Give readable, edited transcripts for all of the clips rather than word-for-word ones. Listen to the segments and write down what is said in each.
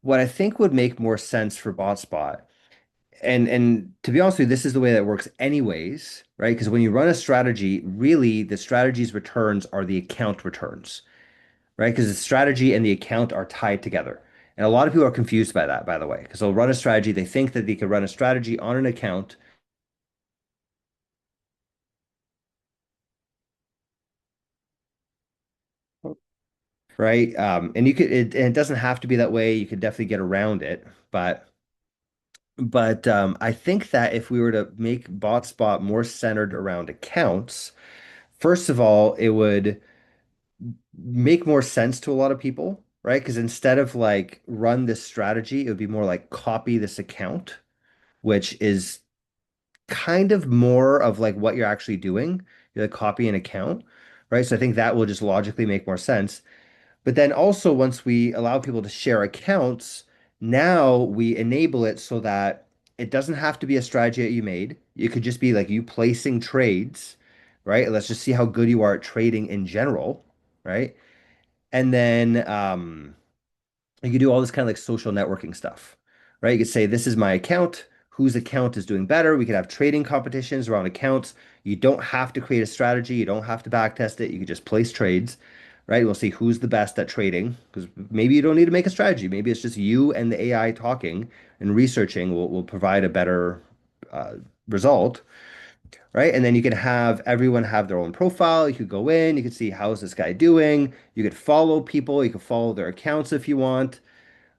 what I think would make more sense for BotSpot, and to be honest with you, this is the way that works anyways, right? Because when you run a strategy, really the strategy's returns are the account returns, right? Because the strategy and the account are tied together. And a lot of people are confused by that, by the way, because they'll run a strategy, they think that they could run a strategy on an account, right? And it doesn't have to be that way. You could definitely get around it, but I think that if we were to make BotSpot more centered around accounts, first of all, it would make more sense to a lot of people, right? Because instead of like run this strategy, it would be more like copy this account, which is kind of more of like what you're actually doing. You're like copy an account, right? So I think that will just logically make more sense. But then also, once we allow people to share accounts, now we enable it so that it doesn't have to be a strategy that you made. It could just be like you placing trades, right? Let's just see how good you are at trading in general, right? And then you could do all this kind of like social networking stuff, right? You could say, this is my account. Whose account is doing better? We could have trading competitions around accounts. You don't have to create a strategy. You don't have to backtest it. You could just place trades, right? We'll see who's the best at trading because maybe you don't need to make a strategy. Maybe it's just you and the AI talking and researching will provide a better uh, result, right? And then you can have everyone have their own profile. You could go in, you could see how's this guy doing. You could follow people. You could follow their accounts if you want,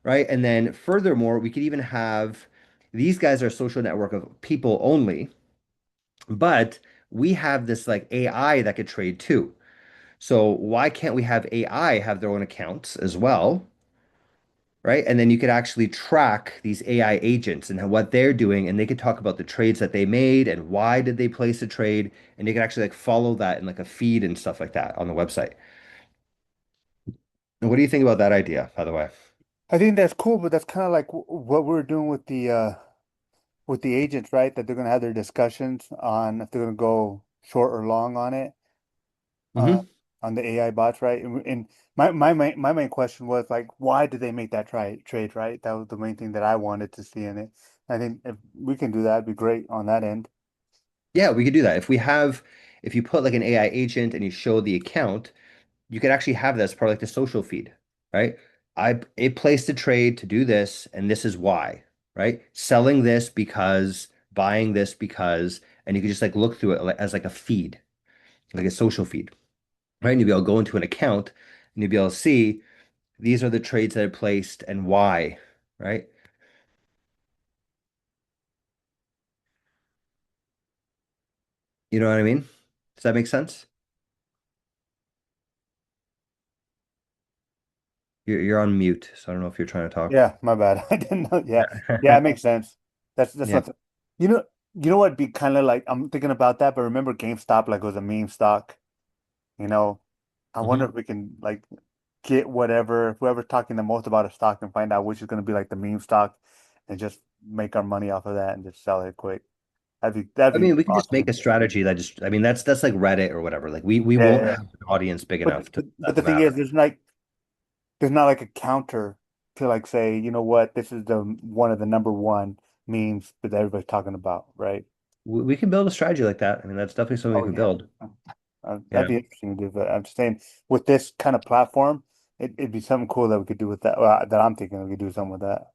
right? And then furthermore, we could even have these guys are a social network of people only, but we have this like AI that could trade too. So why can't we have AI have their own accounts as well, right? And then you could actually track these AI agents and what they're doing, and they could talk about the trades that they made and why did they place a trade, and you could actually like follow that in like a feed and stuff like that on the website. And what do you think about that idea, by the way? I think that's cool, but that's kind of like what we're doing with the agents, right? That they're gonna have their discussions on if they're gonna go short or long on it, uh, Hmm. on the AI bots, right? And my main question was like, why did they make that trade, right? That was the main thing that I wanted to see in it. I think if we can do that, it'd be great on that end. Yeah, we could do that. If you put like an AI agent and you show the account, you could actually have that as part of like the social feed, right? It placed a trade to do this, and this is why, right? Selling this because, buying this because, and you could just like look through it as like a feed, like a social feed, right? And you'll be able to go into an account and you'll be able to see these are the trades that are placed and why, right? You know what I mean? Does that make sense? You're on mute, so I don't know if you're trying to talk. Yeah, my bad. I didn't know. Yeah, yeah, Yeah. it makes sense. That's Yeah. not. You know, you know what? Be kind of like I'm thinking about that, but remember GameStop like was a meme stock. You know, I wonder Hmm. if we can like get whoever's talking the most about a stock and find out which is going to be like the meme stock, and just make our money off of that and just sell it quick. I That'd be mean, we can just make awesome. a strategy that just, I mean, that's like Reddit or whatever. Like we Yeah, yeah, won't yeah. have an audience big But enough to but that the to thing is, matter. there's not like a counter to like say, you know what, this is the one of the number one memes that everybody's talking about, right? We can build a strategy like that. I mean, that's definitely something we Oh can yeah. build. That'd Yeah. be interesting to do. But I'm just saying, with this kind of platform, it'd be something cool that we could do with that. That I'm thinking we could do something with that.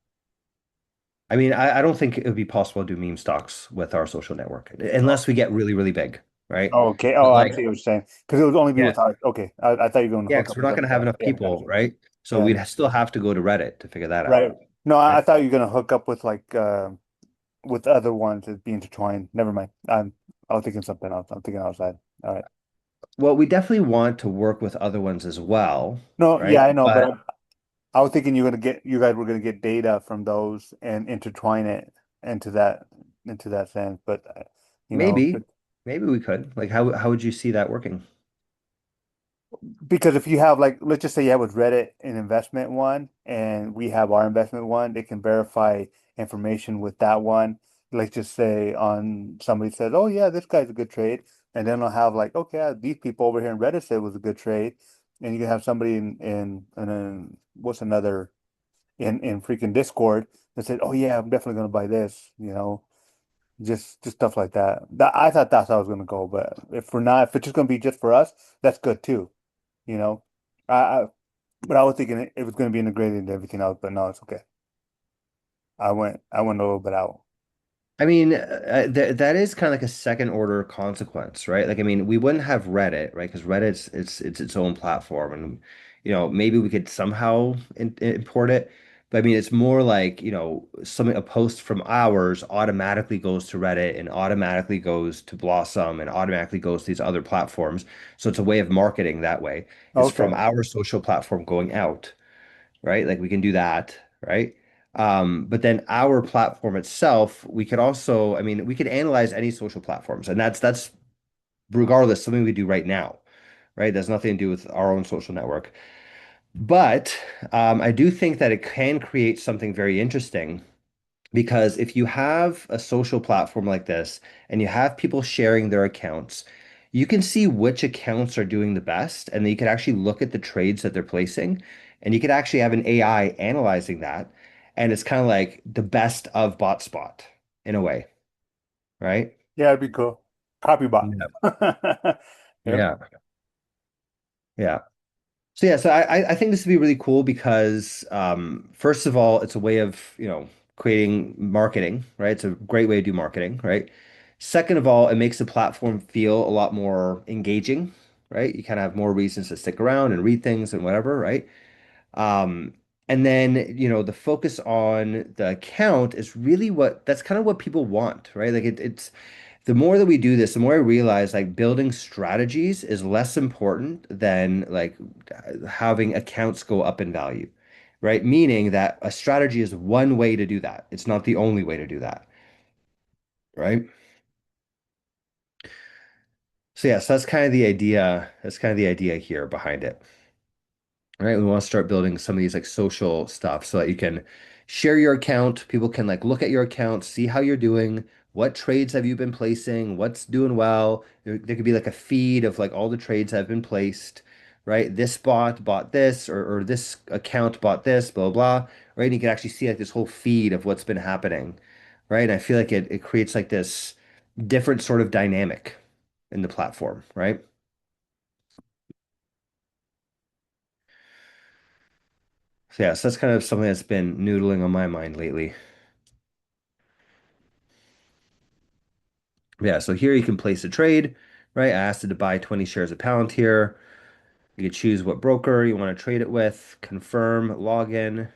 I mean, I don't think it would be possible to do meme stocks with our social network unless we get really, really big, right? Oh, okay. But Oh, I like, see what you're saying. Because it would only be yeah, with our. Okay, I thought you were going to yeah, hook because up we're with not us. going to have enough Yeah, I got people, you. right? So Yeah, we'd still have to go to Reddit to figure that out, right. No, I right? thought you were going to hook up with other ones that be intertwined. Never mind. I was thinking something else. I'm thinking outside. All right. Well, we definitely want to work with other ones as well, No, right? yeah, I know, but But I was thinking you guys were gonna get data from those and intertwine it into that sense. But you know, maybe, maybe we could. Like, how would you see that working? because if you have like, let's just say you have with Reddit an investment one, and we have our investment one, they can verify information with that one. Let's just say on somebody says, "Oh yeah, this guy's a good trade," and then they'll have like, "Okay, these people over here in Reddit said it was a good trade," and you can have somebody in what's another? in freaking Discord that said, "Oh yeah, I'm definitely gonna buy this," just stuff like that. I thought that's how I was gonna go, but if we're not, if it's just gonna be just for us, that's good too. You know, I but I was thinking it was gonna be integrated into everything else, but no, it's okay. I went a little bit out. I mean, th that is kind of like a second order consequence, right? Like, I mean, we wouldn't have Reddit, right? Because Reddit's it's its own platform, and maybe we could somehow import it. But I mean, it's more like something a post from ours automatically goes to Reddit and automatically goes to Blossom and automatically goes to these other platforms. So it's a way of marketing that way. It's from Okay. our social platform going out, right? Like we can do that, right? But then our platform itself, we could also, I mean, we could analyze any social platforms, and that's regardless something we do right now, right? That's nothing to do with our own social network. But I do think that it can create something very interesting because if you have a social platform like this and you have people sharing their accounts, you can see which accounts are doing the best, and then you can actually look at the trades that they're placing, and you could actually have an AI analyzing that. And it's kind of like the best of BotSpot in a way, right? Yeah, it'd be cool. Copy bot. Yeah. Yep. Yeah. Yeah. So yeah, so I think this would be really cool because first of all, it's a way of, creating marketing, right? It's a great way to do marketing, right? Second of all, it makes the platform feel a lot more engaging, right? You kind of have more reasons to stick around and read things and whatever, right? Um, and then, the focus on the account is really that's kind of what people want, right? Like it's the more that we do this, the more I realize like building strategies is less important than like having accounts go up in value, right? Meaning that a strategy is one way to do that. It's not the only way to do that, right? So yeah, so that's kind of the idea. That's kind of the idea here behind it. All right, we want to start building some of these like social stuff so that you can share your account. People can like look at your account, see how you're doing, what trades have you been placing, what's doing well. There could be like a feed of like all the trades that have been placed, right? This bot bought this, or this account bought this, blah, blah, right? And you can actually see like this whole feed of what's been happening, right? And I feel like it creates like this different sort of dynamic in the platform, right? So yeah, so that's kind of something that's been noodling on my mind lately. Yeah, so here you can place a trade, right? I asked it to buy 20 shares of Palantir. You can choose what broker you want to trade it with, confirm, login.